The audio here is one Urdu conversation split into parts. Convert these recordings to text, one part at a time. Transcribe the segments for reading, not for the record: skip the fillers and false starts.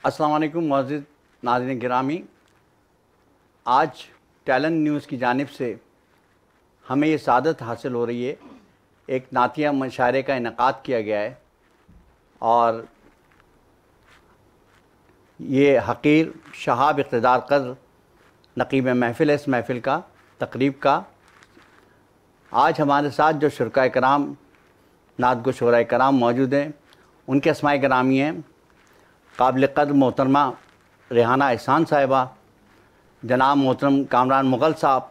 السلام علیکم معزز ناظرین گرامی، آج ٹیلنٹ نیوز کی جانب سے ہمیں یہ سعادت حاصل ہو رہی ہے، ایک نعتیہ مشاعرے کا انعقاد کیا گیا ہے اور یہ حقیر شہاب اقتدار قدر نقیب محفل ہے اس محفل کا تقریب کا۔ آج ہمارے ساتھ جو شرکائے کرام نعت گو شعراء کرام موجود ہیں، ان کے اسماء گرامی ہیں قابل قدر محترمہ ریحانہ احسان صاحبہ، جناب محترم کامران مغل صاحب،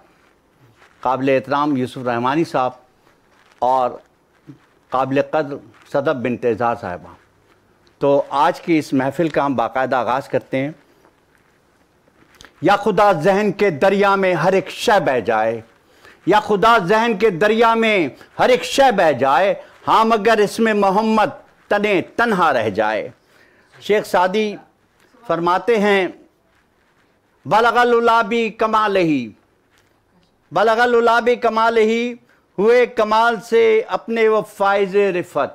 قابل احترام یوسف رحمانی صاحب اور قابل قدر صدف بنت اظہار صاحبہ۔ تو آج کی اس محفل کا ہم باقاعدہ آغاز کرتے ہیں۔ یا خدا ذہن کے دریا میں ہر ایک شے بہہ جائے، یا خدا ذہن کے دریا میں ہر ایک شے بہہ جائے، ہاں مگر اس میں محمد تنے تنہا رہ جائے۔ شیخ سعدی فرماتے ہیں بلغ العلا کمالہی، بلغ العلا کمالہی، ہوئے کمال سے اپنے وہ فائز رفت،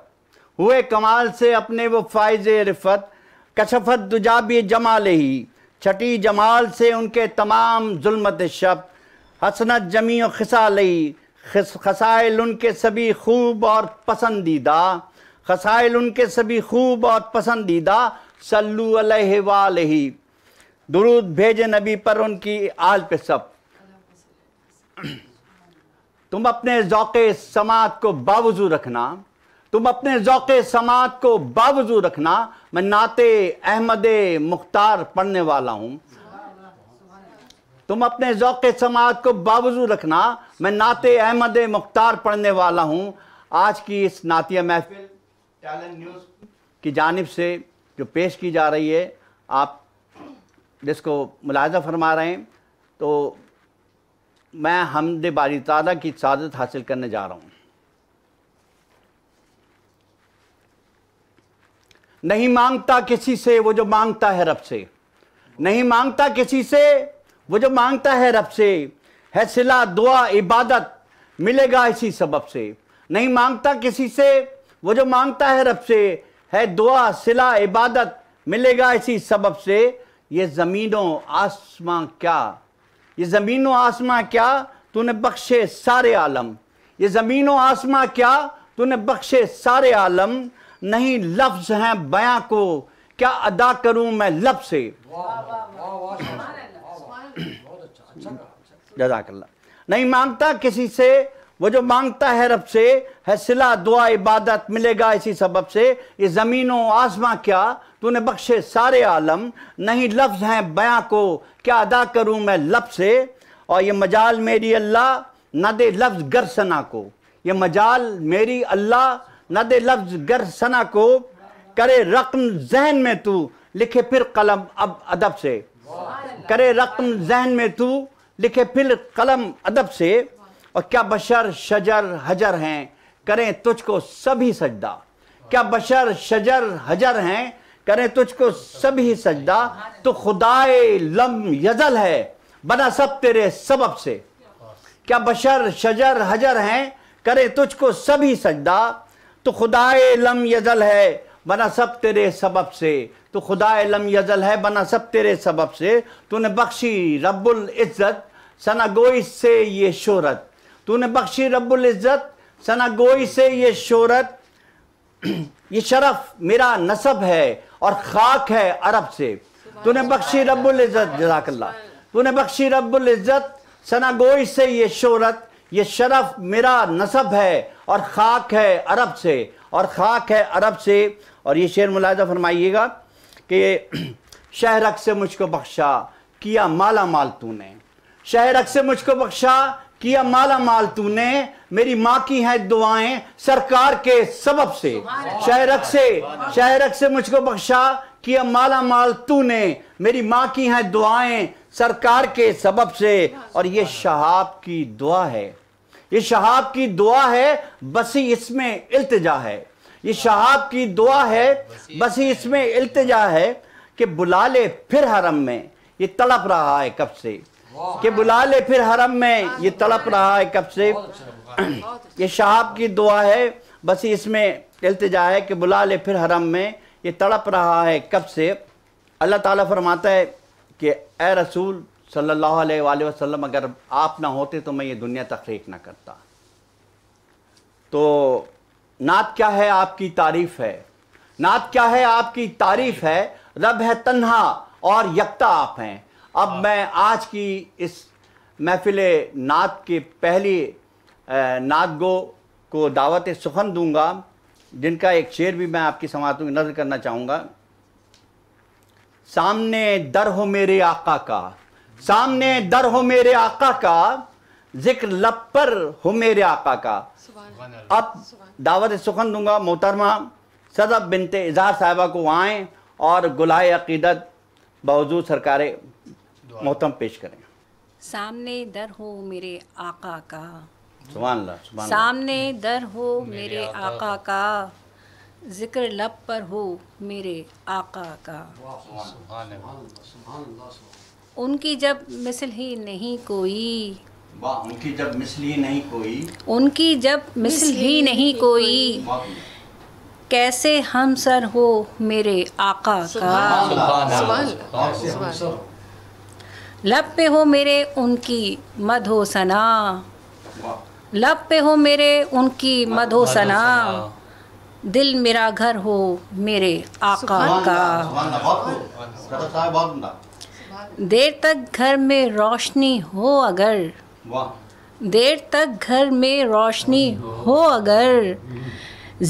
ہوئے کمال سے اپنے وہ فائز رفت، کشفت دجا جمالہی، چھٹی جمال سے ان کے تمام ظلمت شب، حسنت جمیع خصالہی، خصائل ان کے سبھی خوب اور پسندیدہ، خصائل ان کے سبھی خوب اور پسندیدہ، صلو علیہ وآلہ، درود بھیجے نبی پر ان کی آل پہ سب۔ تم اپنے ذوق سماعت کو باوضو رکھنا، تم اپنے ذوق سماعت کو باوضو رکھنا، میں نعت احمد مختار پڑھنے والا ہوں۔ تم اپنے ذوق سماعت کو باوضو رکھنا، میں نعت احمد مختار پڑھنے والا ہوں۔ آج کی اس نعتیہ محفل ٹیلنٹ نیوز کی جانب سے جو پیش کی جا رہی ہے، آپ جس کو ملاحظہ فرما رہے ہیں، تو میں حمد باری تعالیٰ کی سعادت حاصل کرنے جا رہا ہوں۔ نہیں مانگتا کسی سے وہ جو مانگتا ہے رب سے، نہیں مانگتا کسی سے وہ جو مانگتا ہے رب سے، ہے صلہ دعا عبادت ملے گا اسی سبب سے۔ نہیں مانگتا کسی سے وہ جو مانگتا ہے رب سے، ہے دعا صلہ عبادت ملے گا اسی سبب سے۔ یہ زمین و آسماں کیا، یہ زمین و آسماں کیا تو نے بخشے سارے عالم، یہ زمین و آسماں کیا تو نے بخشے سارے عالم، نہیں لفظ ہیں بیاں کو کیا ادا کروں میں لب سے۔ جزاک اللہ۔ نہیں مانگتا کسی سے وہ جو مانگتا ہے رب سے، ہے صلہ دعا عبادت ملے گا اسی سبب سے۔ یہ زمین و آسماں کیا تو نے بخشے سارے عالم، نہیں لفظ ہیں بیاں کو کیا ادا کروں میں لب سے۔ اور یہ مجال میری اللہ نہ دے لفظ گر ثنا کو، یہ مجال میری اللہ نہ دے لفظ گر ثنا کو، کرے رقم ذہن میں تو لکھے پھر قلم اب ادب سے، کرے رقم ذہن میں تو لکھے پھر قلم ادب سے۔ اور کیا بشر شجر حجر ہیں کریں تجھ کو سبھی سجدہ، کیا بشر شجر حجر ہیں کریں تجھ کو سبھی سجدہ، تو خدائے لم یزل ہے بنا سب تیرے سبب سے۔ کیا بشر شجر حجر ہیں کریں تجھ کو سبھی سجدہ، تو خدائے لم یزل ہے بنا سب تیرے سبب سے، تو خدائے لم یزل ہے بنا سب تیرے سبب سے۔ تو نے بخشی رب العزت ثنا گوئی سے یہ شہرت، تو نے بخشی رب العزت ثنا گوئی سے یہ شہرت، یہ شرف میرا نسب ہے اور خاک ہے عرب سے۔ تو نے بخشی رب العزت، جزاک اللہ، تو نے بخشی رب العزت ثنا گوئی سے یہ شہرت، یہ شرف میرا نسب ہے اور خاک ہے عرب سے، اور خاک ہے عرب سے۔ اور یہ شعر ملاحظہ فرمائیے گا کہ شہرک سے مجھ کو بخشا کیا مالا مال تو نے، شہرک سے مجھ کو بخشا کیا مالا مال تو نے، میری ماں کی ہیں دعائیں سرکار کے سبب سے۔ شہرک سے مجھ کو بخشا کیا مالا مال تو نے، میری ماں کی ہیں دعائیں سرکار کے سبب سے۔ اور یہ شہاب کی دعا ہے، یہ شہاب کی دعا ہے بسی اس میں التجا ہے، یہ شہاب کی دعا ہے بسی اس میں التجا ہے، کہ بلا لے پھر حرم میں یہ تڑپ رہا ہے کب سے، کہ بلا لے پھر حرم میں یہ تڑپ رہا ہے کب سے۔ یہ شہاب کی دعا ہے بسی اس میں التجا ہے، کہ بلا لے پھر حرم میں یہ تڑپ رہا ہے کب سے۔ اللہ تعالیٰ فرماتا ہے کہ اے رسول صلی اللہ علیہ وآلہ وسلم اگر آپ نہ ہوتے تو میں یہ دنیا تخلیق نہ کرتا. تو نعت کیا ہے؟ آپ کی تعریف ہے. نعت کیا ہے؟ آپ کی تعریف ہے. رب ہے تنہا اور یکتا آپ ہیں. اب میں آج کی اس محفل نعت کے پہلی نعت گو کو دعوت سخن دوں گا، جن کا ایک شعر بھی میں آپ کی سماعتوں کی نظر کرنا چاہوں گا. سامنے در ہو میرے آقا کا، سامنے در ہو میرے آقا کا، ذکر لب پر ہو میرے آقا کا. اب دعوت سخن دوں گا. محترمہ صدف بنت اظہار صاحبہ کو آئیں اور گلہائے عقیدت بحضور سرکار محترم پیش کریں. سامنے در ہو میرے آقا کا، سبحان اللہ سبحان اللہ. سامنے در ہو میرے آقا کا، ذکر لب پر ہو میرے آقا کا. ان کی جب مثل ہی نہیں کوئی، ان کی جب مثل ہی نہیں کوئی، ان کی جب مثل ہی نہیں کوئی، کیسے ہم سر ہو میرے آقا کا. لب پہ ہو میرے ان کی مدح و ثنا، لب پہ ہو میرے ان کی مدح و ثنا، دل میرا گھر ہو میرے آقا کا. دیر تک گھر میں روشنی ہو اگر، دیر تک گھر میں روشنی ہو اگر،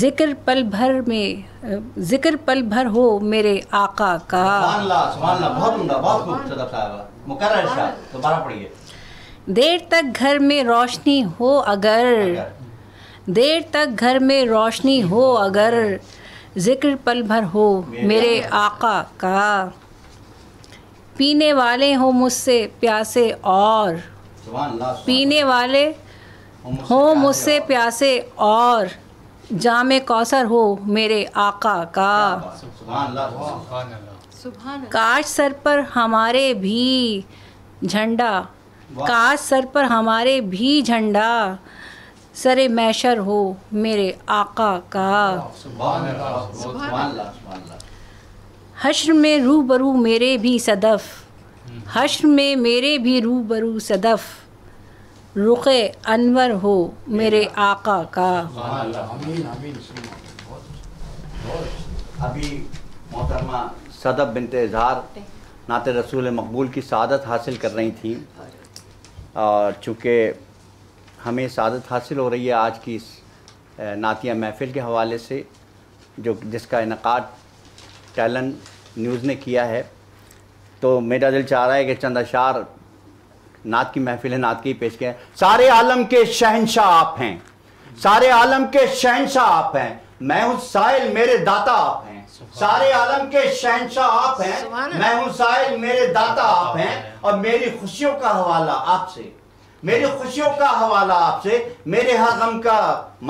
ذکر پل بھر میں، ذکر پل بھر ہو میرے آقا کا. سبحان اللہ سبحان اللہ. بہت عمدہ، بہت خوب صدف صاحبہ. مکرر ارشاد دوبارہ پڑھیے. دیر تک گھر میں روشنی ہو اگر، دیر تک گھر میں روشنی ہو اگر، ذکر پل بھر ہو میرے آقا کا. پینے والے ہوں مجھ سے پیاسے اور، پینے والے ہوں مجھ سے پیاسے اور، جام کوثر ہو میرے آقا کا. کاش سر پر ہمارے بھی جھنڈا، کاش سر پر ہمارے بھی جھنڈا، سر محشر ہو میرے آقا کا. حشر میں روبرو میرے بھی صدف، حشر میں میرے بھی روبرو صدف، رخ انور ہو میرے آقا کا. ابھی محترمہ صدف بنت اظہار نعت رسول مقبول کی سعادت حاصل کر رہی تھیں، اور چونکہ ہمیں سعادت حاصل ہو رہی ہے آج کی اس نعتیہ محفل کے حوالے سے، جس کا انعقاد ٹیلنٹ نیوز نے کیا ہے، تو میرا دل چاہ رہا ہے کہ چند اشعار نعت کی محفل نعت کی پیش کیا. سارے عالم کے شہنشاہ آپ ہیں، سارے عالم کے شہنشاہ آپ ہیں، میں ہوں سائل میرے داتا آپ ہیں. سارے عالم کے شہنشاہ آپ ہیں، میں ہوں سائل میرے داتا آپ ہیں، اور میری خوشیوں کا حوالہ آپ سے، میری خوشیوں کا حوالہ آپ سے، میرے ہر غم کا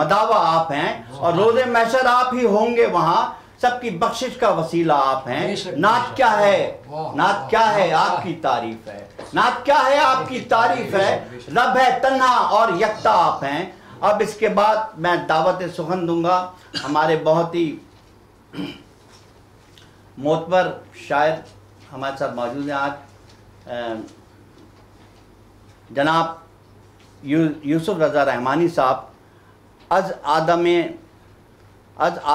مداوع آپ ہیں، اور روز محشر آپ ہی ہوں گے وہاں، سب کی بخشش کا وسیلہ آپ ہیں. نعت کیا ہے؟ نعت کیا ہے؟ آپ کی تعریف ہے. نعت کیا ہے؟ آپ کی تعریف ہے. رب ہے تنہا اور یکتا آپ ہیں. اب اس کے بعد میں دعوت سخن دوں گا. ہمارے بہت ہی معتبر شاعر ہمارے ساتھ موجود ہیں آج، جناب یوسف رضا رحمانی صاحب. از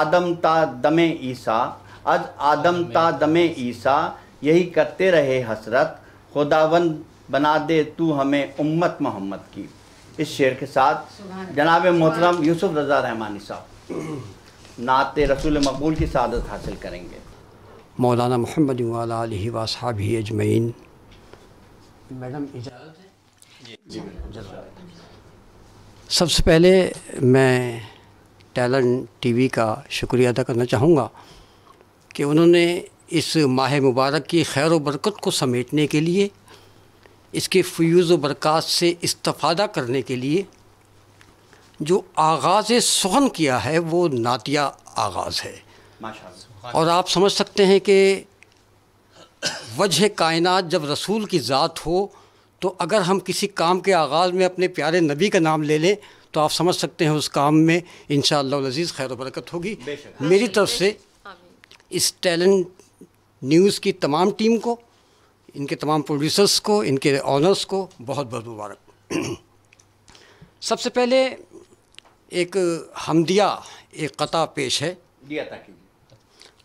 آدم تا دم عیسیٰ، از آدم تا دم عیسیٰ، یہی کرتے رہے حسرت، خداوند بنا دے تو ہمیں امت محمد کی. اس شعر کے ساتھ جناب محترم یوسف رضا رحمانی صاحب نعت رسول مقبول کی سعادت حاصل کریں گے. مولانا محمد وعلی آلہ واصحابہ اجمعین. میڈم اجازت ہے؟ سب سے پہلے میں ٹیلنٹ ٹی وی کا شکریہ ادا کرنا چاہوں گا کہ انہوں نے اس ماہ مبارک کی خیر و برکت کو سمیٹنے کے لیے، اس کے فیوز و برکات سے استفادہ کرنے کے لیے جو آغاز سخن کیا ہے وہ نعتیہ آغاز ہے. اور آپ سمجھ سکتے ہیں کہ وجہ کائنات جب رسول کی ذات ہو تو اگر ہم کسی کام کے آغاز میں اپنے پیارے نبی کا نام لے لیں تو آپ سمجھ سکتے ہیں اس کام میں انشاءاللہ العزیز خیر و برکت ہوگی. میری طرف سے اس ٹیلنٹ نیوز کی تمام ٹیم کو، ان کے تمام پروڈیوسرس کو، ان کے آنرس کو بہت بہت مبارک۔ سب سے پہلے ایک حمدیہ، ایک قطع پیش ہے۔ جی عطا کیجیے۔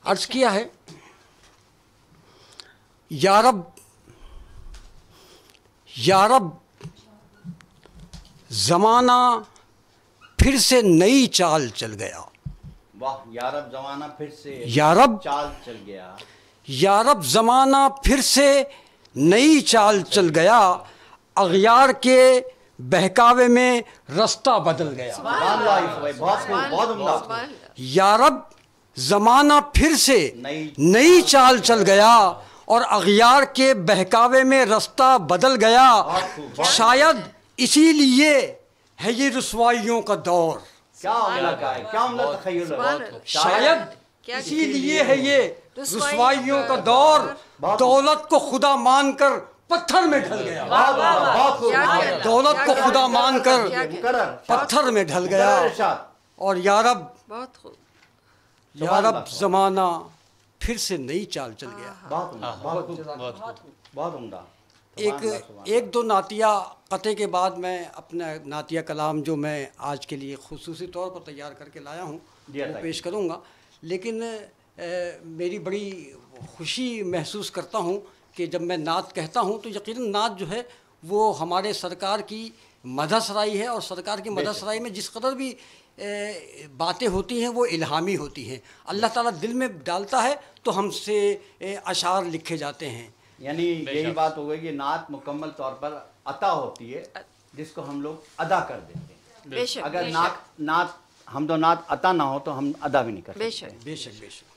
عرض کیا ہے، یا رب یا رب زمانہ پھر سے نئی چال چل گیا، واہ، یا رب زمانہ پھر سے یا رب چال چل گیا، یا رب زمانہ پھر سے نئی چال چل گیا، اغیار کے بہکاوے میں رستہ بدل گیا۔ سبحان اللہ، بہت خوب، بہت عمدہ۔ یا رب زمانہ پھر سے نئی چال چل گیا اور اغیار کے بہکاوے میں رستہ بدل گیا، شاید اسی لیے ہے یہ رسوائیوں کا دور، کیا عمدہ کا ہے، کیا عمدہ تخیل ہے۔ شاید اسی لیے ہے یہ رسوائیوں کا دور، دولت کو خدا مان کر پتھر میں ڈھل گیا، دولت کو خدا مان کر پتھر میں ڈھل گیا، اور یا رب یا رب زمانہ پھر سے نئی چال چل گیا۔ بہت عمدہ۔ ایک دو نعتیہ قطعے کے بعد میں اپنا نعتیہ کلام جو میں آج کے لیے خصوصی طور پر تیار کر کے لایا ہوں وہ پیش کروں گا، لیکن میری بڑی خوشی محسوس کرتا ہوں کہ جب میں نعت کہتا ہوں تو یقیناً نعت جو ہے وہ ہمارے سرکار کی مدح سرائی ہے، اور سرکار کی مدح سرائی میں جس قدر بھی باتیں ہوتی ہیں وہ الہامی ہوتی ہیں، اللہ تعالیٰ دل میں ڈالتا ہے تو ہم سے اشعار لکھے جاتے ہیں۔ یعنی یہی بات ہو گئی کہ نعت مکمل طور پر عطا ہوتی ہے جس کو ہم لوگ ادا کر دیتے ہیں، اگر نعت حمد و نعت عطا نہ ہو تو ہم ادا بھی نہیں کر سکتے۔ بے شک بے شک۔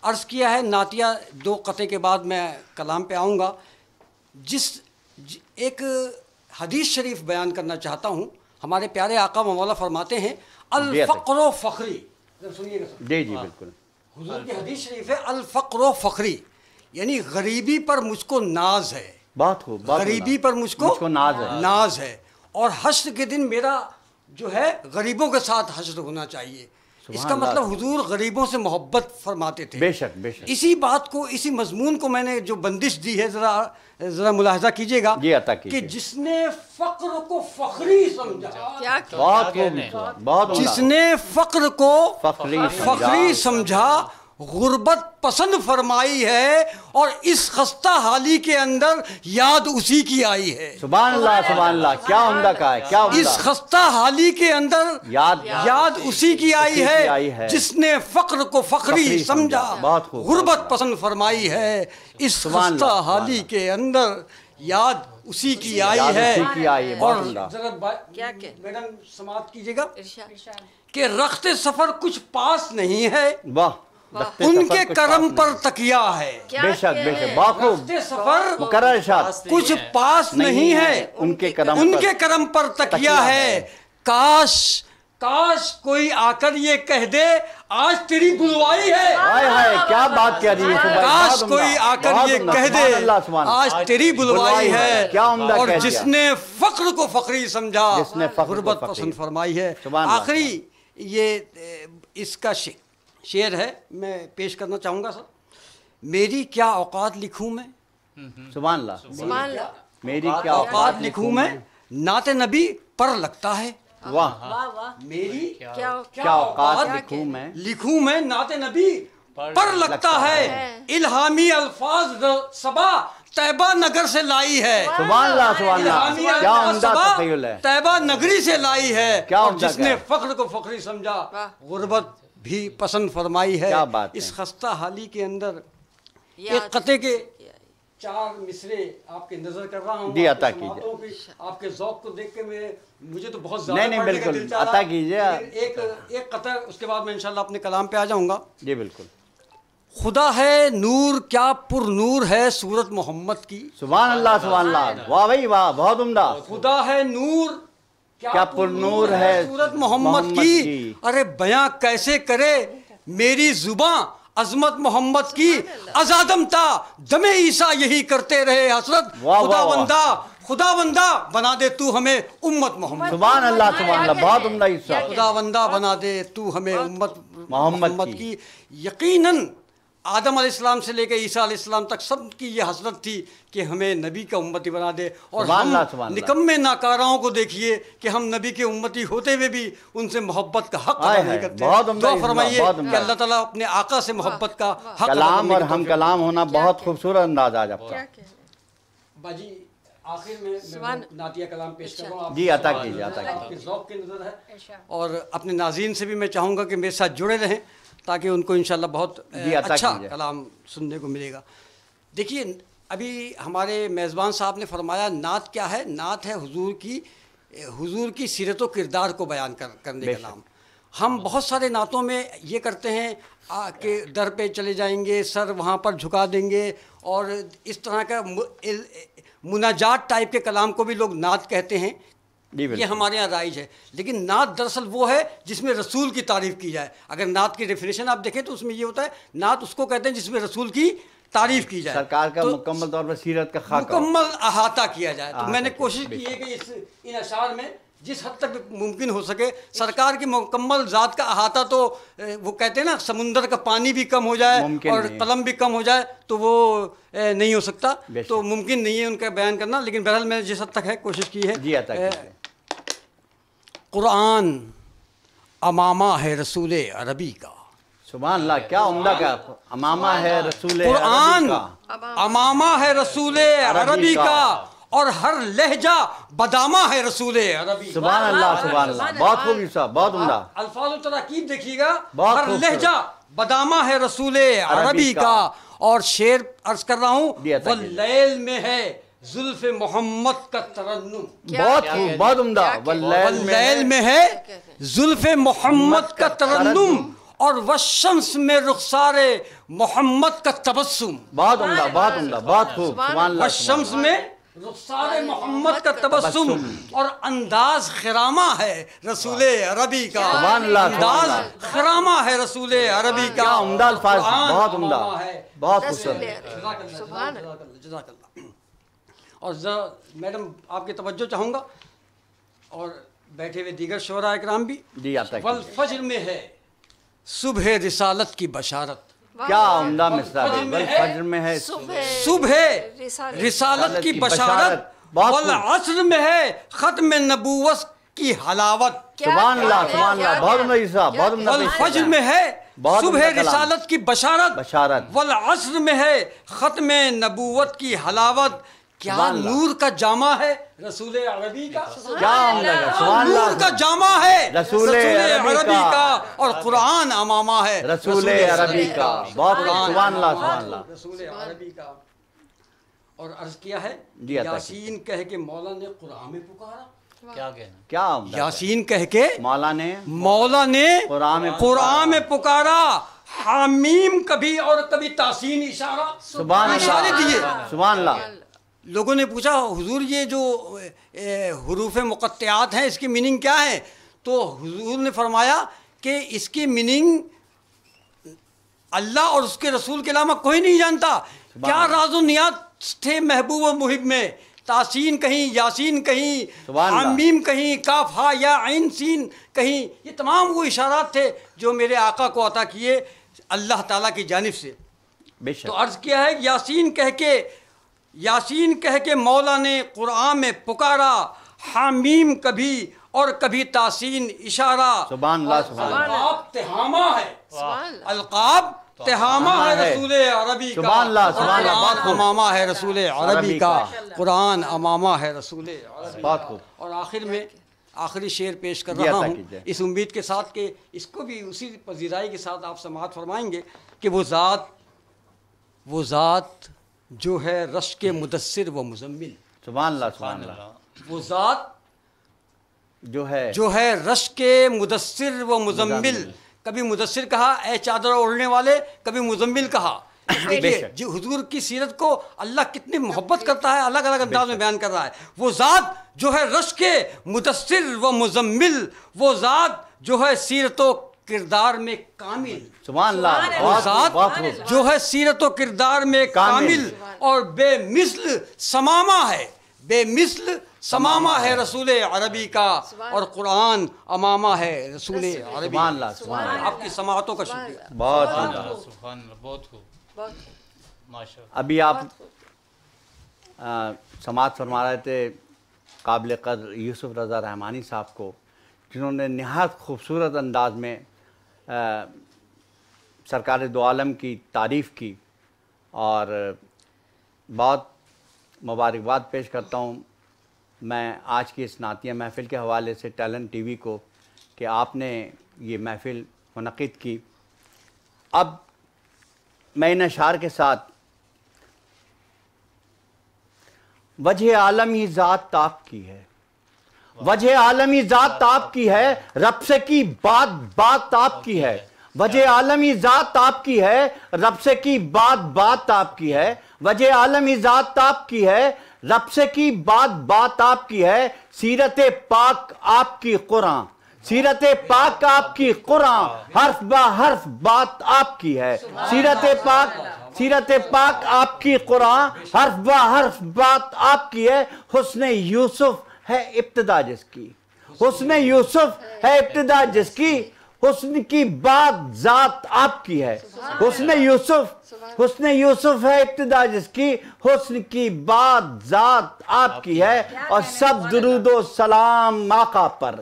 عرض کیا ہے، نعتیہ دو قطعے کے بعد میں کلام پہ آؤں گا۔ ایک حدیث شریف بیان کرنا چاہتا ہوں، ہمارے پیارے آقا مولا فرماتے ہیں الفقر و فخری، سنیے گا سر۔ جی جی بالکل۔ حضور کی حدیث شریف ہے الفقر و فخری، یعنی غریبی پر مجھ کو ناز ہے، بہت خوب۔ غریبی پر مجھ کو ناز ہے، اور حشر کے دن میرا جو ہے غریبوں کے ساتھ حشر ہونا چاہیے۔ اس کا مطلب حضور غریبوں سے محبت فرماتے تھے۔ بے شک بے شک۔ اسی بات کو، اسی مضمون کو میں نے جو بندش دی ہے ذرا ملاحظہ کیجئے گا کہ جس نے فقر کو فخری سمجھا، بہت جس نے فقر کو فخری سمجھا، غربت پسند فرمائی ہے، اور اس خستہ حالی کے اندر یاد اسی کی آئی ہے۔ سبحان اللہ سبحان اللہ، کیا عمدہ کا ہے، کیا عمدہ۔ اس خستہ حالی کے اندر یاد اسی کی آئی ہے، جس نے فقر کو فخری سمجھا، غربت پسند فرمائی ہے، اس خستہ حالی کے اندر یاد اسی کی آئی ہے۔ اور ذرا میڈم سماعت کیجیے گا کہ رخت سفر کچھ پاس نہیں ہے، ان کے کرم پر تکیہ ہے۔ بے شک بے شک، باخوب سفر مکرر ارشاد، کچھ پاس نہیں ہے، ان کے کرم پر تکیہ ہے۔ کاش کوئی آ کر یہ کہہ دے آج تیری بلوائی ہے، کیا بات کہہ رہی ہے۔ کاش کوئی آ کر یہ کہہ دے آج تیری بلوائی ہے، اور جس نے فقر کو فخری سمجھا، غربت پسند فرمائی ہے۔ آخری یہ اس کا شعر ہے، میں پیش کرنا چاہوں گا سر۔ میری کیا اوقات لکھوں میں، سبحان اللہ، میری کیا اوقات لکھوں میں، نعت نبی پر لگتا ہے۔ واہ، میری کیا اوقات لکھوں میں، نعت نبی پر لگتا ہے، الہامی الفاظ صبا طیبہ نگر سے لائی ہے۔ سبحان اللہ سبحان اللہ، کیا عمدہ تخیل ہے، طیبہ نگری سے لائی ہے، اور جس نے فقر کو فخری سمجھا، غربت بھی پسند فرمائی ہے۔ اس خستہ حالی کے اندر ایک قطعے کے 4 مصرے آپ کے نظر کر رہا ہوں، جی عطا کیجئے۔ آپ کے ذوق کو دیکھ کے مجھے تو بہت زیادہ نہیں بالکل عطا کیجئے۔ ایک قطعہ، اس کے بعد میں انشاءاللہ اپنے کلام پہ آ جاؤں گا۔ جی بالکل۔ خدا ہے نور، کیا پر نور ہے صورت محمد کی۔ سبحان اللہ سبحان اللہ، واہ بھائی واہ، بہت عمدہ۔ خدا ہے نور، کیا پر نور ہے صورت محمد کی، ارے بیاں کیسے کرے میری زباں عظمت محمد کی، ازادم تا دم عیسیٰ یہی کرتے رہے حسرت، خدا بندہ بنا دے تو ہمیں امت محمد۔ سبحان اللہ سبحان اللہ، بہت عمدہ حصہ۔ خدا بندہ بنا دے تو ہمیں امت محمد کی۔ یقیناً آدم علیہ السلام سے لے کے عیسیٰ علیہ السلام تک سب کی یہ حسرت تھی کہ ہمیں نبی کا امتی بنا دے، اور ہم نکمے ناکاراؤں کو دیکھیے کہ ہم نبی کے امتی ہوتے ہوئے بھی ان سے محبت کا حق ادا نہیں کرتے۔ دعا فرمائیے کہ اللہ تعالیٰ اپنے آقا سے محبت کا حق کلام اور ہم کلام ہونا بہت خوبصورت انداز آج آپ کا۔ باجی آخر میں نعتیہ کلام پیش کر رہا ہوں، جی عطا کیجیے، عطا کیجیے۔ آپ کے ذوق کی نظر ہے، اور اپنے ناظرین سے بھی میں چاہوں گا کہ میرے ساتھ جڑے رہیں تاکہ ان کو انشاءاللہ بہت اچھا کلام سننے کو ملے گا۔ دیکھیے ابھی ہمارے میزبان صاحب نے فرمایا نعت کیا ہے؟ نعت ہے حضور کی سیرت و کردار کو بیان کرنے کا نام۔ ہم بہت سارے نعتوں میں یہ کرتے ہیں کہ در پہ چلے جائیں گے، سر وہاں پر جھکا دیں گے، اور اس طرح کا مناجات ٹائپ کے کلام کو بھی لوگ نعت کہتے ہیں، یہ ہمارے یہاں رائج ہے۔ لیکن نعت دراصل وہ ہے جس میں رسول کی تعریف کی جائے۔ اگر نعت کی ڈیفینیشن آپ دیکھیں تو اس میں یہ ہوتا ہے نعت اس کو کہتے ہیں جس میں رسول کی تعریف کی جائے، سرکار کا مکمل طور پر سیرت کا خاکہ مکمل احاطہ کیا جائے۔ تو میں نے کوشش کی ہے کہ ان اشعار میں جس حد تک ممکن ہو سکے سرکار کی مکمل ذات کا احاطہ، تو وہ کہتے ہیں نا سمندر کا پانی بھی کم ہو جائے اور قلم بھی کم ہو جائے تو وہ نہیں ہو سکتا، تو ممکن نہیں ہے ان کا بیان کرنا، لیکن بہرحال میں نے جس حد تک ہے کوشش کی ہے۔ جی عطا کیجیے۔ قرآن امامہ ہے رسول عربی کا، سبحان اللہ، کیا عمدہ کا امامہ ہے رسول قرآن عربی کا، امامہ ہے رسول عربی کا، اور ہر لہجہ بدامہ ہے رسول عربی۔ سبحان اللہ، سبحان اللہ، بہت خوب صاحب، بہت عمدہ الفاظ و تراکیب دیکھیے گا، ہر لہجہ بدامہ ہے رسول عربی کا۔ اور شعر عرض کر رہا ہوں، واللیل میں ہے زلف محمد کا ترنم، بہت خوب، بہت عمدہ، واللیل میں ہے زلف محمد کا ترنم، اور والشمس میں رخسار محمد کا تبسم، بہت عمدہ، بہت عمدہ، بہت خوب، سبحان اللہ۔ والشمس میں رخسار محمد کا تبسم، اور انداز خرامہ ہے رسول عربی کا، سبحان اللہ، انداز خرامہ ہے رسول عربی کا، کیا عمدہ الفاظ، بہت عمدہ، بہت خوبصورت۔ جزاک اللہ۔ اور ذرا میڈم آپ کی توجہ چاہوں گا، اور بیٹھے ہوئے دیگر شعراء اکرام بھی۔ جی عطا کیجیے۔ والفجر میں ہے صبح رسالت کی بشارت، کیا عمدہ مصرع ہے، والفجر میں ہے صبح رسالت کی بشارت، والعصر میں ہے ختم نبوت کی حلاوت، سبحان اللہ، سبحان اللہ، بہت عمدہ جی صاحب، بہت عمدہ۔ والفجر میں ہے صبح رسالت کی بشارت، والعصر میں ہے ختم نبوت کی حلاوت، کیا نور کا جامع ہے رسول عربی کا، کیا عمدہ ہے، سبحان اللہ، نور کا جامع ہے رسول عربی کا، اور قرآن امامہ ہے رسول عربی کا، بہت سبحان اللہ، سبحان اللہ، رسول عربی کا۔ اور عرض کیا ہے جی عطا یاسین کہہ کے مولا نے قرآن میں پکارا، کیا کہنا، کیا عمدہ، یاسین کہہ کے مولا نے قرآن میں پکارا، حامیم کبھی اور کبھی تحسین اشارہ، سبحان اشارے دیے۔ اللہ، سبحان اللہ۔ لوگوں نے پوچھا حضور یہ جو حروف مقطعات ہیں اس کی میننگ کیا ہے؟ تو حضور نے فرمایا کہ اس کی میننگ اللہ اور اس کے رسول کے علاوہ کوئی نہیں جانتا۔ کیا راز و نیات تھے محبوب و محب میں، تاسین کہیں، یاسین کہیں، حمیم کہیں، کاف ہا یا عین سین کہیں، یہ تمام وہ اشارات تھے جو میرے آقا کو عطا کیے اللہ تعالیٰ کی جانب سے۔ تو عرض کیا ہے یاسین کہہ کے مولا نے قرآن میں پکارا، حامیم کبھی اور کبھی تاسین اشارہ، سبحان اللہ، سبحان اللہ، القاب تہامہ ہے، القاب تہامہ ہے رسول عربی کا، سبحان اللہ، سبحان اللہ، قرآن امامہ ہے رسول عربی کا، قرآن امامہ ہے رسول عربی کا۔ بہت خوب۔ اور آخر میں آخری شعر پیش کر رہا ہوں اس امید کے ساتھ کہ اس کو بھی اسی پذیرائی کے ساتھ آپ سماعت فرمائیں گے کہ وہ ذات جو ہے رشک کے مدثر و مزمل، سبحان اللہ، سبحان اللہ، وہ ذات جو ہے رشک کے مدثر و مزمل، کبھی مدثر کہا اے چادر اوڑھنے والے، کبھی مزمل کہا۔ دیکھیے جی حضور کی سیرت کو اللہ کتنی محبت کرتا ہے، الگ الگ انداز میں بیان کر رہا ہے۔ وہ ذات جو ہے رشک کے مدثر و مزمل، وہ ذات جو ہے سیرت و کردار میں کامل، سبحان اللہ، وہ ذات جو ہے سیرت و کردار میں کامل، اور بے مثل سمامہ ہے، بے مثل سمامہ ہے رسول عربی کا اور قرآن امامہ ہے رسول عربی۔ سبحان اللہ، سبحان اللہ، آپ کی سماعتوں کا شکریہ۔ بہت سبحان اللہ، بہت خوب، ماشاء اللہ۔ ابھی آپ سماعت فرما رہے تھے قابل قدر یوسف رضا رحمانی صاحب کو، جنہوں نے نہایت خوبصورت انداز میں سرکار دو عالم کی تعریف کی، اور بہت مبارکباد پیش کرتا ہوں میں آج کی اس نعتیہ محفل کے حوالے سے ٹیلنٹ ٹی وی کو کہ آپ نے یہ محفل منعقد کی۔ اب میں ان اشعار کے ساتھ وجہ عالمی ذات آپ کی ہے، وجہ عالمی ذات آپ کی ہے، رب سے کی بات بات آپ کی ہے، وجہ عالمی ذات آپ کی ہے، رب سے کی بات بات آپ کی ہے، وجہ عالمی ذات آپ کی ہے، رب سے کی بات بات آپ کی ہے، سیرت پاک آپ کی قرآن، سیرت پاک آپ کی قرآن، حرف با حرف بات آپ کی ہے، سیرت پاک آپ کی قرآن، حرف با حرف بات آپ کی ہے، حسن یوسف ہے ابتدا جس کی، حسن یوسف ہے ابتدا جس کی، حسن کی بات ذات آپ کی ہے، حسن یوسف ہے ابتدا جس کی، حسن کی بات ذات آپ کی ہے، اور سب درود و سلام آقا پر،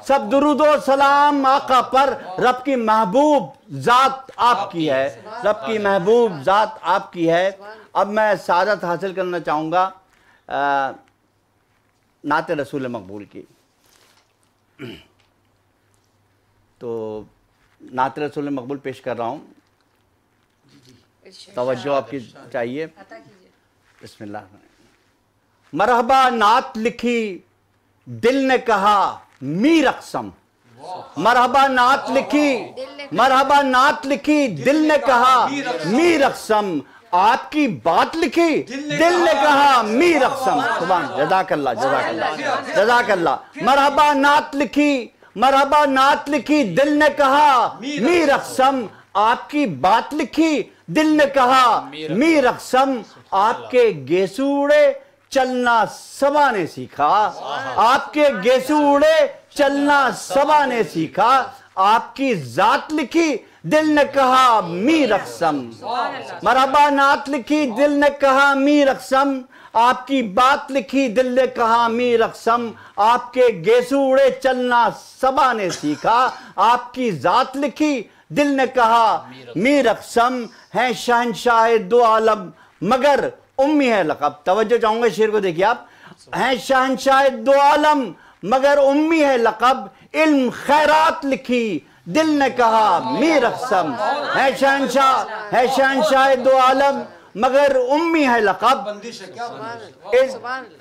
سب درود و سلام آقا پر، رب کی محبوب ذات آپ کی ہے، رب کی محبوب ذات آپ کی ہے۔ اب میں سعادت حاصل کرنا چاہوں گا نعت رسول مقبول کی، تو نعت رسول مقبول پیش کر رہا ہوں، توجہ آپ کی چاہیے۔ بسم اللہ۔ مرحبا نعت لکھی دل نے کہا میر اقسم، مرحبا نعت لکھی دل نے کہا میر اقسم، آپ کی بات لکھی دل نے کہا میر اقسم۔ سبحان، جزاک اللہ، جزاک اللہ، جزاک اللہ۔ مرحبا نعت لکھی دل نے کہا میر اقسم، آپ کی بات لکھی دل نے کہا میر اقسم، آپ کے گیسو اڑے چلنا سبا نے سیکھا، آپ کے گیسو اڑے چلنا سبا نے سیکھا، آپ کی ذات لکھی دل نے کہا میر اقسم، مرحبا نعت لکھی دل نے کہا میر اقسم، آپ کی بات لکھی دل نے کہا میر اقسم، آپ کے گیسو اڑے چلنا سبا نے سیکھا، آپ کی ذات لکھی دل نے کہا میر اقسم، ہیں شہنشاہ دو عالم مگر امی ہے لقب۔ توجہ چاہوں گا شعر کو دیکھیے آپ، ہیں شہنشاہ دو عالم مگر امی ہے لقب، علم خیرات لکھی دل نے کہا میر اقسم، ہے شہنشاہ دو عالم مگر امی ہے لقب،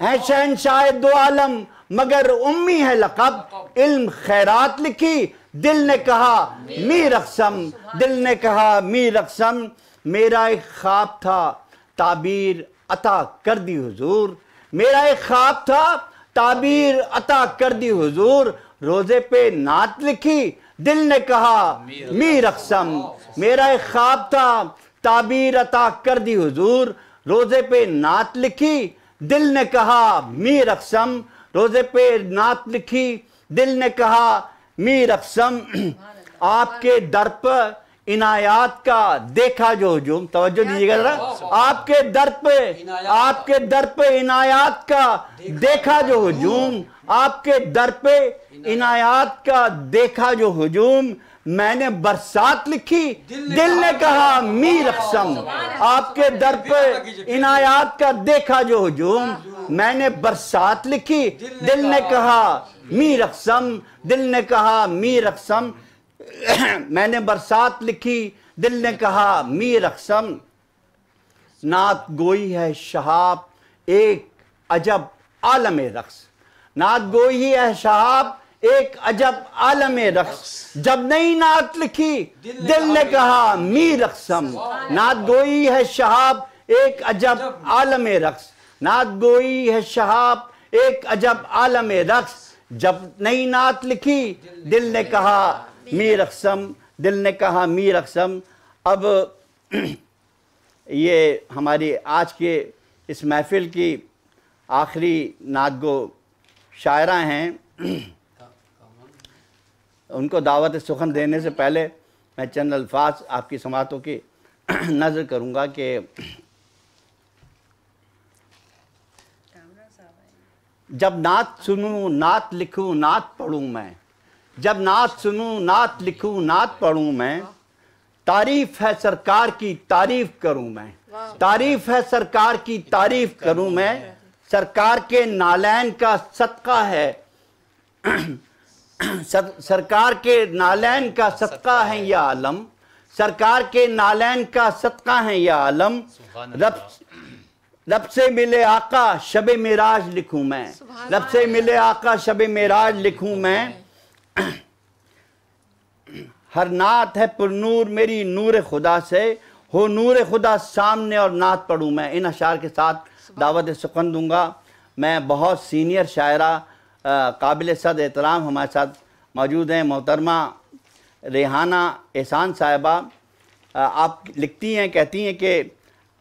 ہے شہنشاہ دو عالم مگر امی ہے لقب، علم خیرات لکھی دل نے کہا میر اقسم، دل نے کہا میر اقسم، میرا ایک خواب تھا تعبیر عطا کر دی حضور، میرا ایک خواب تھا تعبیر عطا کر دی حضور، روزے پہ نعت لکھی دل نے کہا میر اقسم، میرا ایک خواب تھا تعبیر عطا کر دی حضور، روزے پہ نعت لکھی دل نے کہا میر اقسم، روزے پہ نعت لکھی دل نے کہا میر اقسم، آپ کے در پر عنایات کا دیکھا جو ہجوم، توجہ دیجیے گا ذرا، آپ کے در پہ عنایات کا دیکھا جو ہجوم، آپ کے در پہ عنایات کا دیکھا جو ہجوم، میں نے برسات لکھی دل نے کہا میر اقسم، آپ کے در پہ عنایات کا دیکھا جو ہجوم، میں نے برسات لکھی دل نے کہا میر اقسم، دل نے کہا میر اقسم، میں نے برسات لکھی دل نے کہا میر اقسم، نعت گوئی ہے شہاب ایک عجب عالم رقص، نعت گوئی ہے شہاب ایک عجب عالم رقص، جب نئی نعت لکھی دل نے کہا میر اقسم، نعت گوئی ہے شہاب ایک عجب عالم رقص، نعت گوئی ہے شہاب ایک عجب عالم رقص، جب نئی نعت لکھی دل نے کہا میر اقسم، دل نے کہا میر اقسم۔ اب یہ ہماری آج کے اس محفل کی آخری نعت گو شاعرہ ہیں، ان کو دعوت سخن دینے سے پہلے میں چند الفاظ آپ کی سماعتوں کی نظر کروں گا کہ جب نعت سنوں نعت لکھوں نعت پڑھوں میں، جب نعت سنوں نعت لکھوں نعت پڑھوں میں، تعریف ہے سرکار کی تعریف کروں میں، تعریف ہے سرکار کی تعریف کروں میں، سرکار کے نالین کا صدقہ ہے، سرکار کے نالین کا صدقہ ہے یا عالم، سرکار کے نالین کا صدقہ ہے یا عالم، رب سے ملے آقا شب معراج لکھوں میں، رب سے ملے آقا شب معراج لکھوں میں، ہر نعت ہے پر نور میری نور خدا سے، ہو نور خدا سامنے اور نعت پڑھوں میں۔ ان اشعار کے ساتھ دعوت سخن دوں گا۔ میں بہت سینئر شاعرہ قابل صد احترام ہمارے ساتھ موجود ہیں، محترمہ ریحانہ احسان صاحبہ، آپ لکھتی ہیں، کہتی ہیں کہ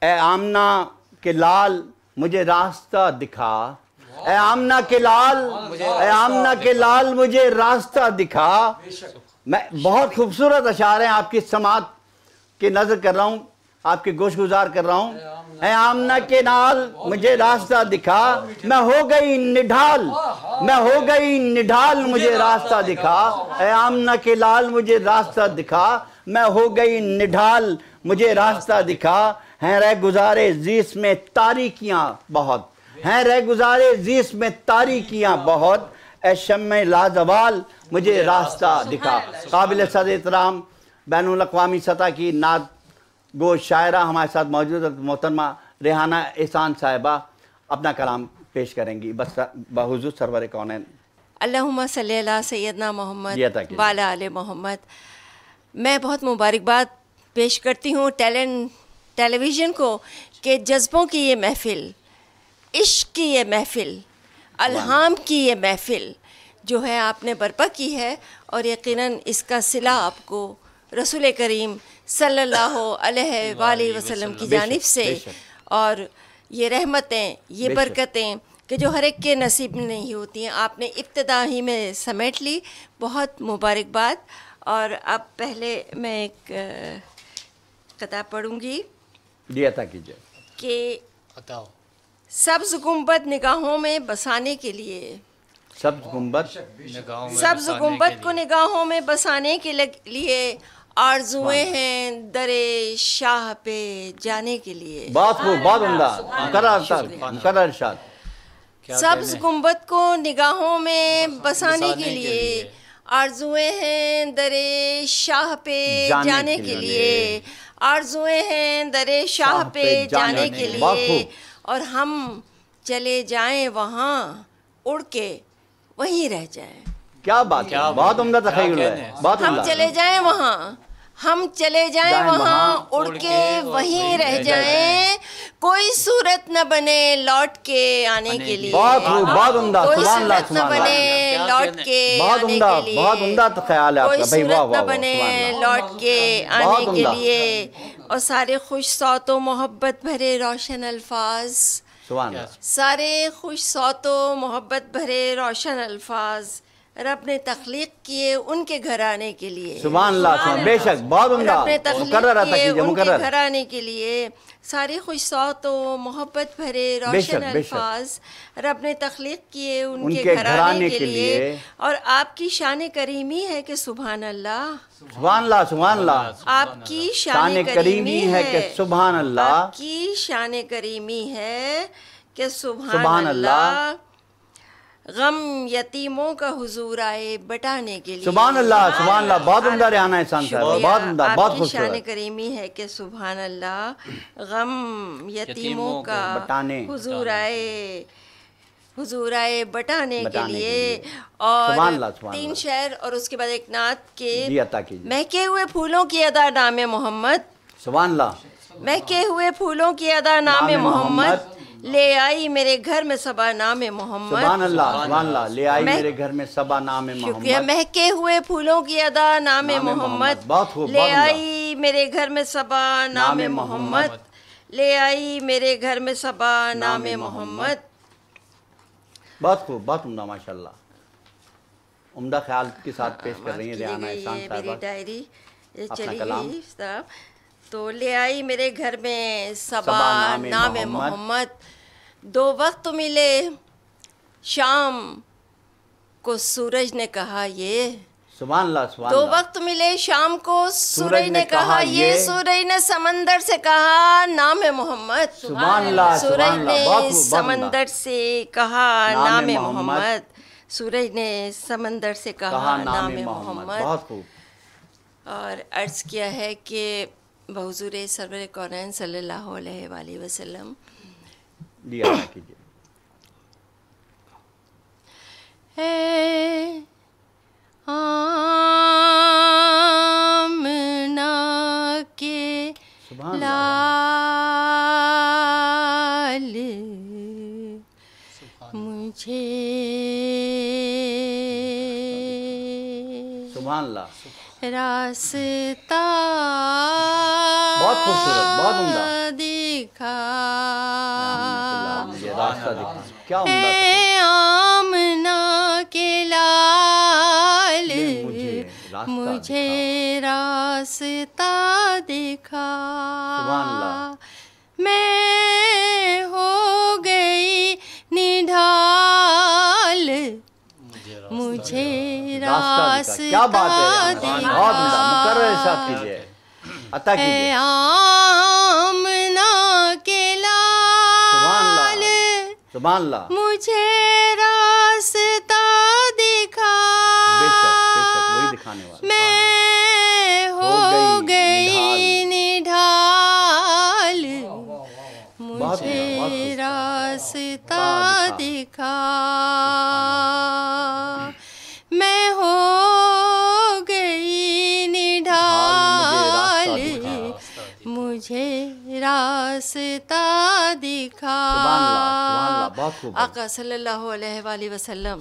اے آمنہ کے لال مجھے راستہ دکھا، اے آمنہ کے لال، اے آمنہ کے لال مجھے راستہ دکھا۔ میں بہت خوبصورت اشعار ہیں، آپ کی سماعت کی نظر کر رہا ہوں، آپ کی گوش گزار کر رہا ہوں۔ اے آمنہ کے لال مجھے راستہ دکھا، میں ہو گئی نڈھال، میں ہو گئی نڈھال مجھے راستہ دکھا، اے آمنہ کے لال مجھے راستہ دکھا، میں ہو گئی نڈھال مجھے راستہ دکھا۔ ہیں رہ گزارے زیس میں تاریکیاں بہت، ہیں رہ گزارے زیس میں تاریکیاں بہت، اے شمع لازوال مجھے راستہ دکھا۔ قابل صد احترام بین الاقوامی سطح کی نعت گو شاعرہ ہمارے ساتھ موجود ہے، محترمہ ریحانہ احسان صاحبہ اپنا کلام پیش کریں گی بس بحضور سرور کونین۔ اللہم صلی اللہ سیدنا محمد جی عطا کیجیے۔ والا آل محمد۔ میں بہت مبارکباد پیش کرتی ہوں ٹیلی ویژن کو کہ جذبوں کی یہ محفل، عشق کی یہ محفل، الہام کی یہ محفل جو ہے آپ نے برپا کی ہے، اور یقیناً اس کا صلہ آپ کو رسول کریم صلی اللہ علیہ وآلہ وسلم کی جانب سے، اور یہ رحمتیں، یہ برکتیں کہ جو ہر ایک کے نصیب میں نہیں ہوتی ہیں، آپ نے ابتدا ہی میں سمیٹ لی، بہت مبارکباد۔ اور اب پہلے میں ایک قطعہ پڑھوں گی جی عطا کیجیے کہ بتاؤ۔ سبز گنبد نگاہوں میں بسانے کے لیے، سبز گنبد سبز گنبد کو نگاہوں میں بسانے کے لیے آرزویں ہیں در شاہ پہ جانے کے لیے۔ بہت خوب، بہت عمدہ، مقرر ارشاد۔ سبز گنبد کو نگاہوں میں بسانے کے لیے آرزویں ہیں در شاہ پہ جانے کے لیے، آرزویں ہیں در شاہ پہ جانے کے لیے، اور ہم چلے جائیں وہاں اڑ کے وہیں رہ جائیں۔ کیا بات ہے، بہت عمدہ تخیل ہے، بہت ہم عمدہ۔ چلے جائیں وہاں، ہم چلے جائیں وہاں اڑ کے وہیں رہ جائیں، کوئی صورت نہ بنے لوٹ کے آنے کے لیے، بہت خوب، بہت عمدہ، کوئی سبحان اللہ، صورت نہ سبحان اللہ، بنے لوٹ کے بہت آنے عمدہ، کے بہت لیے، عمدہ خیال ہے آپ کوئی کا بھائی، واہ صورت واہ نہ واہ، بنے سبحان اللہ۔ لوٹ کے بہت آنے کے عمدہ۔ لیے، اور سارے خوش صوت و محبت بھرے روشن الفاظ، سبحان اللہ۔ سارے خوش صوت و محبت بھرے روشن الفاظ رب نے تخلیق کیے ان کے گھر آنے کے لیے، سبحان اللہ، سبحان، بے شک، بہت عمدہ، رب نے تخلیق مقرر عطا کیے کیجیے، ان کے مقرر۔ گھر آنے کے لیے، سارے خوش صوت و محبت بھرے بے روشن شک، بے شک۔ الفاظ رب نے تخلیق کیے ان کے گھر آنے کے لیے، اور آپ کی شان کریمی ہے کہ سبحان اللہ، سبحان اللہ، سبحان اللہ۔ آپ کی شان کریمی ہے کہ سبحان اللہ، آپ کی شان کریمی ہے کہ سبحان اللہ، غم یتیموں کا حضور آئے بٹانے کے لیے، سبحان اللہ، سبحان اللہ، بہت عمدہ ریحانہ احسان صاحب، شکریہ، بہت عمدہ، بہت آپ کی شان خوبصورت۔ کریمی ہے کہ سبحان اللہ، غم یتیموں کا بٹانے، حضور آئے بٹانے کے بٹانے کے لیے، لیے۔ اور سبحان اللہ، سبحان 3 اللہ۔ شعر اور اس کے بعد ایک نعت کے جی عطا کیجیے۔ مہکے ہوئے پھولوں کی ادا نام محمد، سبحان اللہ۔ مہکے ہوئے پھولوں کی ادا نام نام محمد، محمد، لے آئی میرے گھر میں صبا نام محمد، سبحان اللہ، سبحان اللہ، لے آئی میرے گھر میں صبا نام شکریہ، محمد۔ مہکے ہوئے پھولوں کی ادا نام نام محمد، محمد، بہت خوب، لے بہت عمدہ۔ آئی میرے گھر میں صبا نام نام محمد، لے آئی میرے گھر میں صبا نام محمد، بہت خوب، بہت عمدہ، ماشاءاللہ، عمدہ خیال کے ساتھ پیش کر رہی ہیں ریحانہ احسان یہ صاحبہ۔ میری ڈائری یہ اپنا چلی کلام۔ گئی صاحب، تو لے آئی میرے گھر میں صبا صبا نام نام محمد، 2 وقت ملے شام کو سورج نے کہا یہ، سبحان اللہ، سبحان 2 اللہ، وقت ملے شام کو سورج نے کہا یہ، سورج نے سمندر سے کہا نام محمد، سبحان اللہ، سورج سبحان اللہ، نے بہت خوب، بہت عمدہ۔ سمندر سے کہا نام نام محمد، محمد، سورج نے سمندر سے کہا کہا نام نام محمد، محمد، بہت خوب۔ اور عرض کیا ہے کہ بحضور سرور کونین صلی اللہ علیہ وآلہ وسلم جی ادا کیجیے۔ ہے آمنہ کے سبحان اللہ، لال مجھے سبحان اللہ، راستہ بہت خوبصورت، بہت عمدہ۔ دکھا، مجھے راستہ دکھا، کیا عمدہ اے آمنہ کے لال مجھے راستہ دکھا، سبحان اللہ، میں ہو گئی نڈھال مجھے راستہ دکھا، کیا بات ہے، بہت عمدہ، مکرر ارشاد کیجیے، عطا اے کیجیے۔ آمنہ کے سبحان لال اللہ، سبحان اللہ، مجھے راستہ دکھا، بے شک، بے شک، وہی دکھانے والا۔ میں ہو گئی نڈھال مجھے راستہ دکھا، میں ہو گئی نڈھال مجھے راستہ دکھا، سبحان اللہ، سبحان اللہ، بہت خوب۔ آقا صلی اللہ علیہ وآلہ وسلم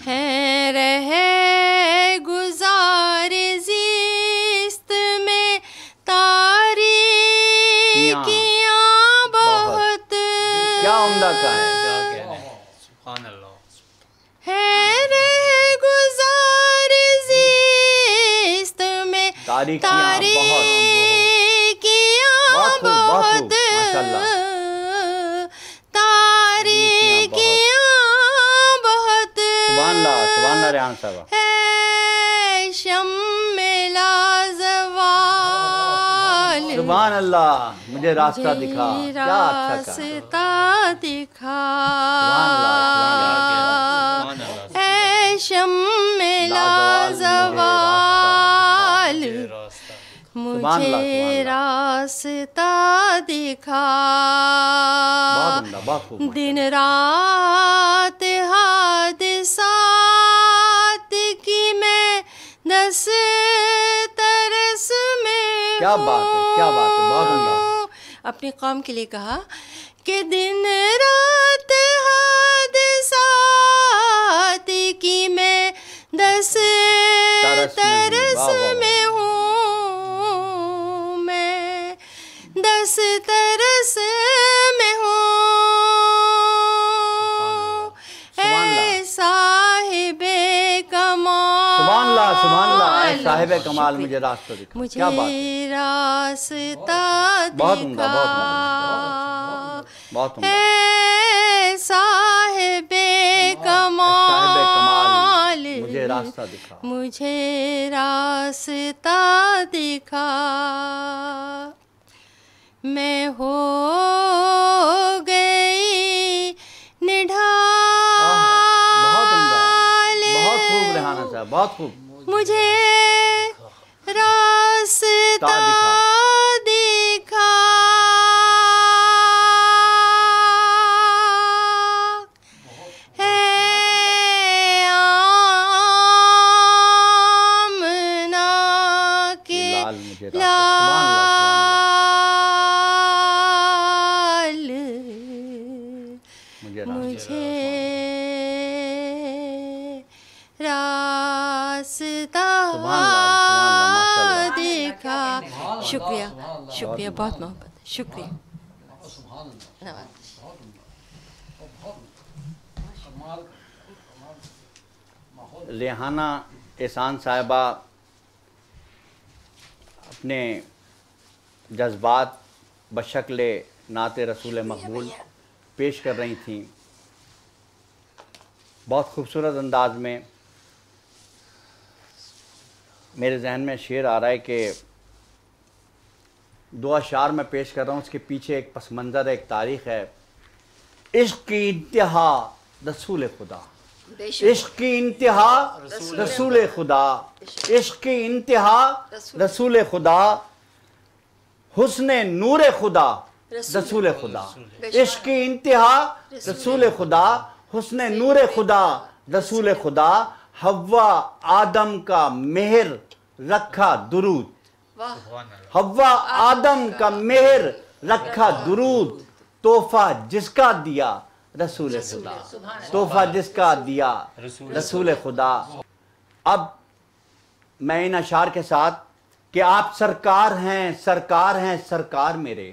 ہیں رہے گزار زیست میں تاریکیاں بہت، کیا عمدہ کا ہے، کیا کہنا ہے، سبحان اللہ، ہے رہے گزار زیست میں تاریکیاں بہت، تاریکیاں بہت خوب، بہت خوب، بہت، ماشاءاللہ، تاریکیاں بہت، سبحان اللہ، سبحان اللہ ریحانہ صاحبہ، ہے شمع لازوال سبحان اللہ، مجھے راستہ دکھا، مجھے کیا اچھا کہا، راستہ دکھا، سبحان اللہ، سبحان اللہ، ہے شمع لازوال راستہ مجھے راستہ دکھا، بہت عمدہ، بہت خوب، دن رات حادثات کی میں دس ترس میں کیا بات ہے، کیا بات ہے، بہت عمدہ، اپنی قوم کے لیے کہا کہ دن رات حادثات کی میں دس ترس میں ہوں، میں دس ترس میں ہوں، اے صاحب کمال، سبحان اللہ، سبحان اللہ، اے صاحب کمال مجھے راستہ دکھا، کیا بات ہے، مجھے راستہ بہت عمدہ، دکھا، بہت عمدہ، اے صاحب کمال مجھے راستہ دکھا، مجھے راستہ دکھا، میں ہو گئی بہت عمدہ، نڈھال بہت خوب ریحانہ صاحب، بہت خوب، مجھے راستہ دکھا، دکھا، ہے آمنہ کے لال مجھے راستہ، سبحان اللہ، لال مجھے راستہ، مجھے راستہ سبحان اللہ، ماشاءاللہ، دکھا، شکریہ، شکریہ، بہت محبت، شکریہ، ریحانہ احسان صاحبہ اپنے جذبات بشکل نعت رسول مقبول پیش کر رہی تھیں بہت خوبصورت انداز میں. میرے ذہن میں شعر آ رہا ہے کہ دو اشعار میں پیش کر رہا ہوں, اس کے پیچھے ایک پس منظر ہے, ایک تاریخ ہے. عشق کی انتہا رسول خدا, عشق کی انتہا رسول خدا, عشق کی انتہا رسول خدا, حسن نور خدا رسول خدا, عشق کی انتہا رسول خدا, حسن نور خدا رسول خدا, حوا آدم کا مہر رکھا درود, حوا آدم کا مہر رکھا درود, تحفہ جس کا دیا رسول خدا, تحفہ جس کا دیا رسول خدا. اب میں ان اشعار کے ساتھ کہ آپ سرکار ہیں سرکار ہیں سرکار میرے,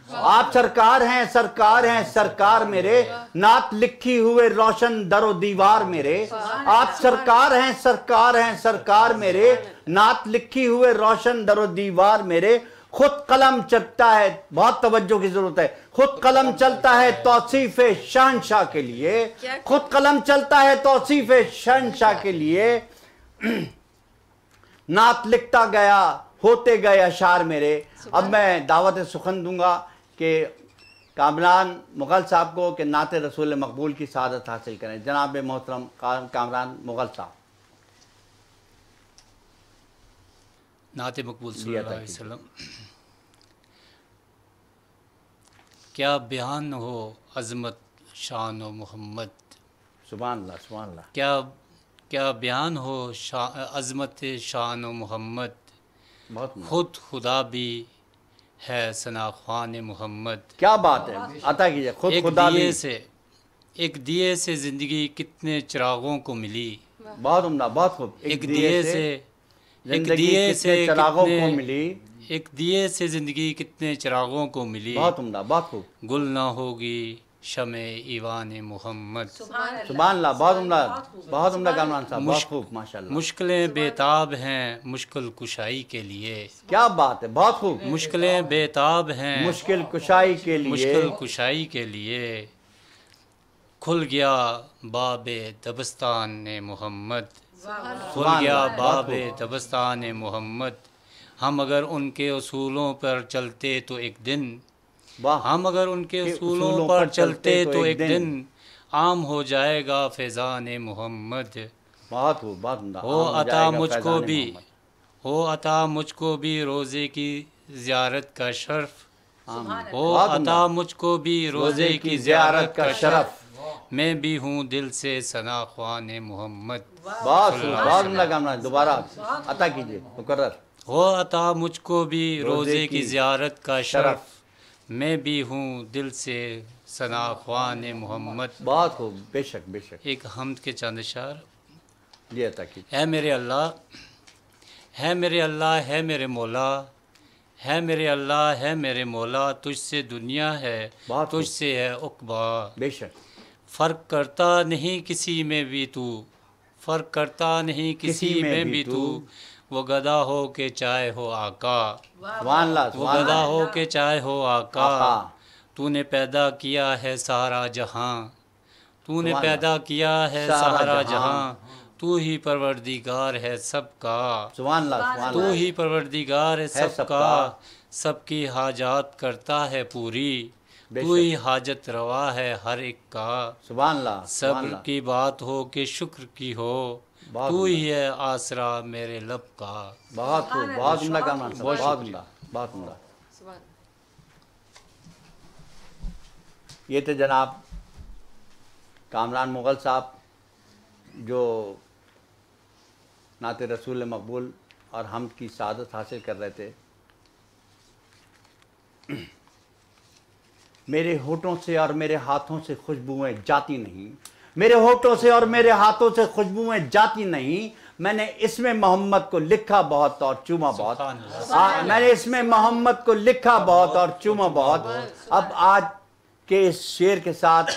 آپ سرکار ہیں سرکار ہیں سرکار میرے, نعت لکھی ہوئے روشن در و دیوار میرے, آپ سرکار ہیں سرکار ہیں سرکار میرے, نعت لکھی ہوئے روشن در و دیوار میرے. خود قلم چلتا ہے, بہت توجہ کی ضرورت ہے, خود قلم چلتا ہے توصیف شہنشاہ کے لیے, خود قلم چلتا ہے توصیف شہنشاہ کے لیے. نعت لکھتا گیا ہوتے گئے اشعار میرے. اب میں دعوت سخن دوں گا کہ کامران مغل صاحب کو کہ نعت رسول مقبول کی سعادت حاصل کریں. جناب محترم کامران مغل صاحب. نعت مقبول صلی اللہ علیہ وسلم. کیا بیان ہو عظمت شان و محمد, سبحان اللہ سبحان اللہ. کیا بیان ہو عظمت شان و محمد, بہت خود خدا بھی ہے ثنا خوان محمد. کیا بات ہے, عطا کیجئے. خود خدا بھی, ایک دیے سے زندگی کتنے چراغوں کو ملی, بہت عمدہ, بہت خوب. ایک دیے سے چراغوں کو ملی, ایک دیے سے زندگی کتنے چراغوں کو ملی, بہت عمدہ, بہت خوب. گل نہ ہوگی شمع ایوان محمد. سبحان اللہ, بہت عمدہ, بہت عمدہ کامران صاحب, بہت خوب ماشاءاللہ. مشکلیں بیتاب ہیں مشکل کشائی کے لیے, کیا بات ہے, بہت خوب. مشکلیں بیتاب ہیں مشکل کشائی کے لیے, مشکل کشائی کے لیے, کھل گیا باب دبستان محمد, کھل گیا باب دبستان محمد. ہم اگر ان کے اصولوں پر چلتے تو ایک دن, ہم اگر ان کے اصولوں پر چلتے تو ایک دن عام ہو جائے گا فیضان محمد. بہت خوب, بہت عمدہ. ہو عطا مجھ کو بھی, ہو عطا مجھ کو بھی روزے کی زیارت کا شرف, ہو عطا مجھ کو بھی روزے کی زیارت کا شرف, میں بھی ہوں دل سے ثنا خوان محمد. بہت خوب, بہت عمدہ کامران. دوبارہ عطا کیجئے, مکرر. ہو عطا مجھ کو بھی روزے کی زیارت کا شرف, میں بھی ہوں دل سے ثنا خوان محمد. بہت خوب, بے شک بے شک. ایک حمد کے چند اشعار. جی عطا کیجئے. اے میرے اللہ, ہے میرے اللہ, ہے میرے مولا, ہے میرے اللہ, ہے میرے مولا, تجھ سے دنیا ہے تجھ سے ہے عقبا. بے شک. فرق کرتا نہیں کسی میں بھی تو, فرق کرتا نہیں کسی میں بھی تو, وہ گدا ہو کہ چاہے ہو آقا, سبحان اللہ, وہ گدا ہو کہ چاہے ہو آقا. تو نے پیدا کیا ہے سارا جہاں, تو نے پیدا کیا ہے سارا جہاں, تو ہی پروردگار ہے سب کا, سبحان اللہ, سبحان اللہ. تو ہی پروردگار ہے سب کا, سب کی حاجات کرتا ہے پوری, تو ہی حاجت روا ہے ہر ایک کا. سبحان اللہ. صبر کی بات ہو کہ شکر کی ہو, تو ہی ہے آسرا میرے لب کا. بہت خوب, بہت عمدہ کامران صاحب, بہت عمدہ, بہت عمدہ. یہ تھے جناب کامران مغل صاحب جو نعت رسول مقبول اور حمد کی سعادت حاصل کر رہے تھے. میرے ہونٹوں سے اور میرے ہاتھوں سے خوشبوئیں جاتی نہیں, میرے ہونٹوں سے اور میرے ہاتھوں سے خوشبوئیں جاتی نہیں, میں نے اس میں محمد کو لکھا بہت اور چوما بہت, میں نے اس میں محمد کو لکھا بہت اور چوما بہت. اب آج کے اس شعر کے ساتھ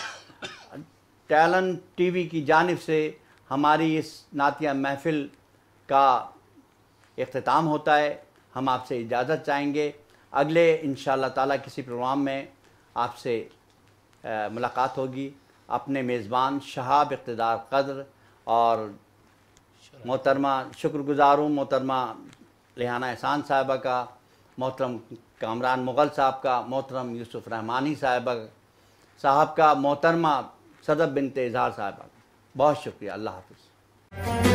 ٹیلنٹ ٹی وی کی جانب سے ہماری اس نعتیہ محفل کا اختتام ہوتا ہے. ہم آپ سے اجازت چاہیں گے. اگلے انشاءاللہ تعالیٰ کسی پروگرام میں آپ سے ملاقات ہوگی. اپنے میزبان شہاب اقتدار قدر اور محترمہ شکر گزار ہوں محترمہ ریحانہ احسان صاحبہ کا, محترم کامران مغل صاحب کا, محترم یوسف رحمانی صاحب کا, محترمہ صدف بنت اظہار صاحبہ کا. بہت شکریہ. اللہ حافظ.